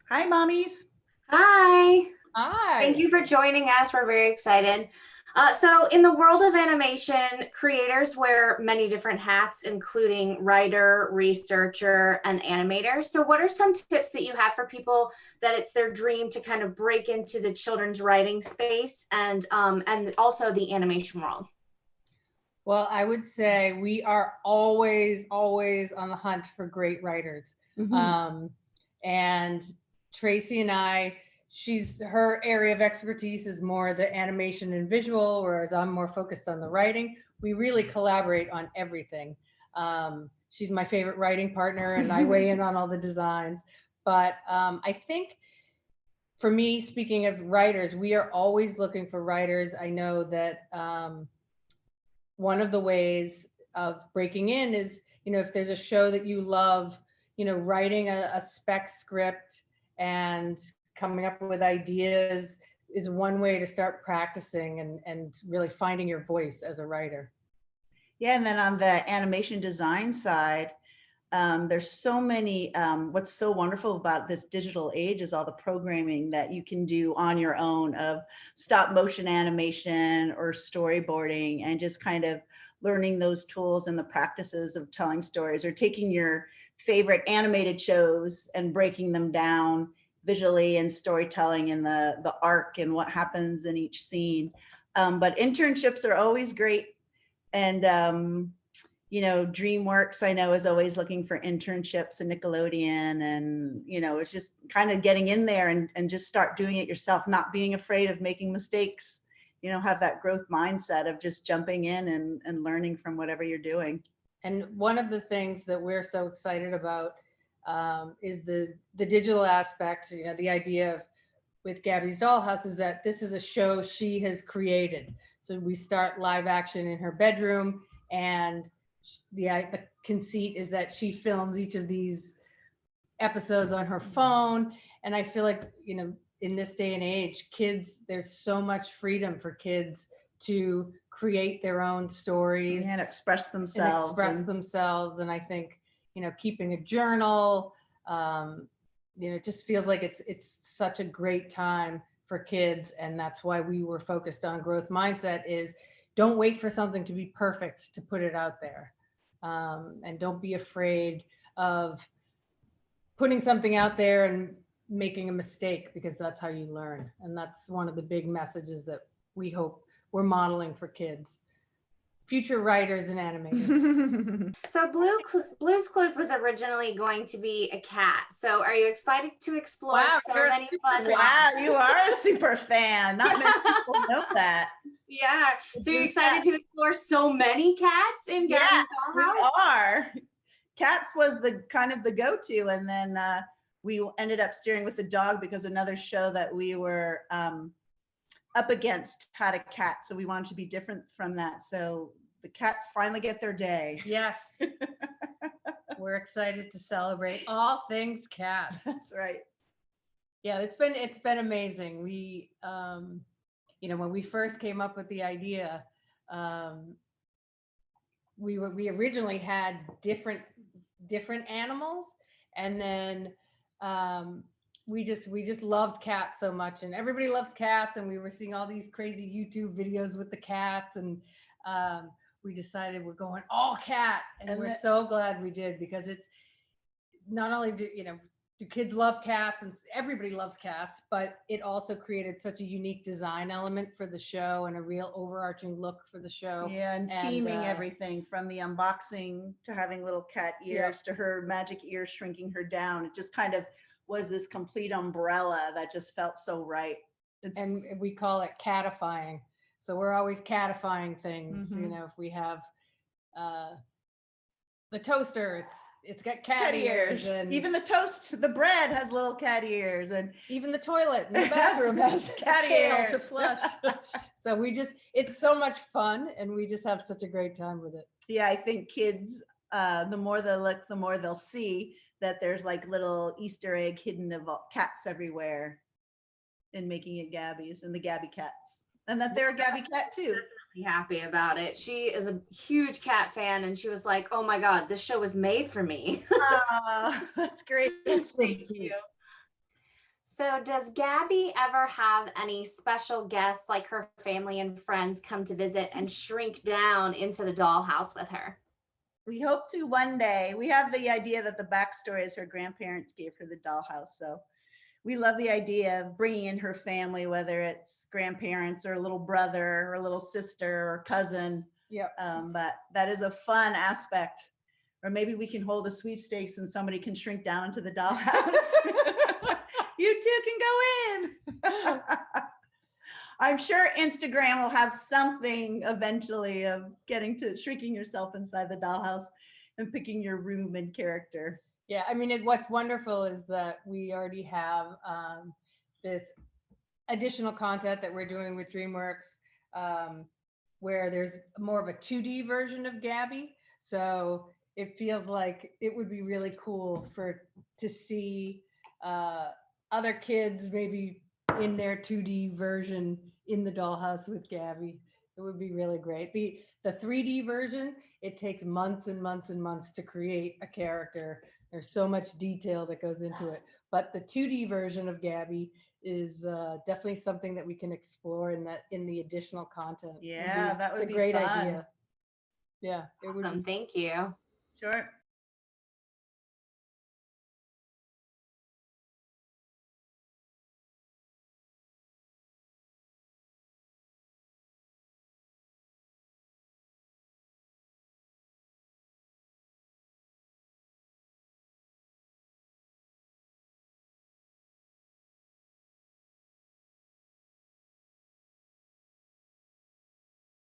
Hi, mommies. Hi, thank Hi. you for joining us. We're very excited. So, in the world of animation, creators wear many different hats, including writer, researcher, and animator. So, what are some tips that you have for people that it's their dream to kind of break into the children's writing space and also the animation world? Well, I would say we are always on the hunt for great writers. Um, and Traci and I, her area of expertise is more the animation and visual, whereas I'm more focused on the writing. We really collaborate on everything. She's my favorite writing partner, and I weigh in on all the designs. But I think for me, speaking of writers, we are always looking for writers. I know that one of the ways of breaking in is, if there's a show that you love, writing a spec script and coming up with ideas is one way to start practicing and really finding your voice as a writer. Yeah, and then on the animation design side, there's so many, what's so wonderful about this digital age is all the programming that you can do on your own of stop motion animation or storyboarding and just kind of learning those tools and the practices of telling stories or taking your favorite animated shows and breaking them down visually and storytelling and the arc and what happens in each scene. But internships are always great. And DreamWorks, I know, is always looking for internships, and Nickelodeon. And, it's just kind of getting in there and just start doing it yourself, not being afraid of making mistakes, have that growth mindset of just jumping in and learning from whatever you're doing. And one of the things that we're so excited about is the digital aspect, the idea of with Gabby's Dollhouse is that this is a show she has created. So we start live action in her bedroom, and the conceit is that she films each of these episodes on her phone. And I feel like, in this day and age, kids, there's so much freedom for kids to create their own stories and express themselves. And I think, keeping a journal, it just feels like it's such a great time for kids. And that's why we were focused on growth mindset is don't wait for something to be perfect to put it out there. And don't be afraid of putting something out there and making a mistake, because that's how you learn. And that's one of the big messages that we hope we're modeling for kids, future writers and animators. So, Blue's Clues was originally going to be a cat. So, are you excited to explore many fun? Wow, you are a super fan. Not many people know that. Yeah. So, you're excited to explore so many cats in Gabby's Dollhouse? We are. Cats was the kind of the go-to, and then we ended up steering with the dog because another show that we were up against had a cat, so we wanted to be different from that. So the cats finally get their day. Yes. We're excited to celebrate all things cat. That's right. Yeah, it's been amazing. We when we first came up with the idea, we originally had different animals, and then we just loved cats so much, and everybody loves cats, and we were seeing all these crazy YouTube videos with the cats, and we decided we're going all cat, and we're so glad we did, because it's not only do kids love cats, and everybody loves cats, but it also created such a unique design element for the show and a real overarching look for the show. Yeah, and theming everything from the unboxing to having little cat ears to her magic ears shrinking her down. It just kind of was this complete umbrella that just felt so right. And we call it catifying. So we're always catifying things. If we have the toaster, it's got cat ears, and even the toast, the bread has little cat ears, and even the toilet in the bathroom has cat ears to flush. So it's so much fun, and we just have such a great time with it. Yeah, I think kids, the more they look, the more they'll see that there's like little Easter egg hidden of cats everywhere in making it Gabby's and the Gabby cats, and that they're a Gabby cat too. Happy about it. She is a huge cat fan, and she was like, "Oh my god, this show was made for me." That's great. Thank you. So does Gabby ever have any special guests like her family and friends come to visit and shrink down into the dollhouse with her? We hope to one day. We have the idea that the backstory is her grandparents gave her the dollhouse. So we love the idea of bringing in her family, whether it's grandparents or a little brother or a little sister or cousin. Yep. But that is a fun aspect. Or maybe we can hold a sweepstakes and somebody can shrink down into the dollhouse. You two can go in. I'm sure Instagram will have something eventually of getting to shrinking yourself inside the dollhouse and picking your room and character. Yeah, I mean, what's wonderful is that we already have this additional content that we're doing with DreamWorks, where there's more of a 2D version of Gabby. So it feels like it would be really cool to see other kids maybe in their 2D version in the dollhouse with Gabby. It would be really great. The 3D version, it takes months and months and months to create a character. There's so much detail that goes into it. But the 2D version of Gabby is definitely something that we can explore in the additional content. Yeah, that would be a great fun. idea. Yeah, it would Awesome. be. Thank you. Sure.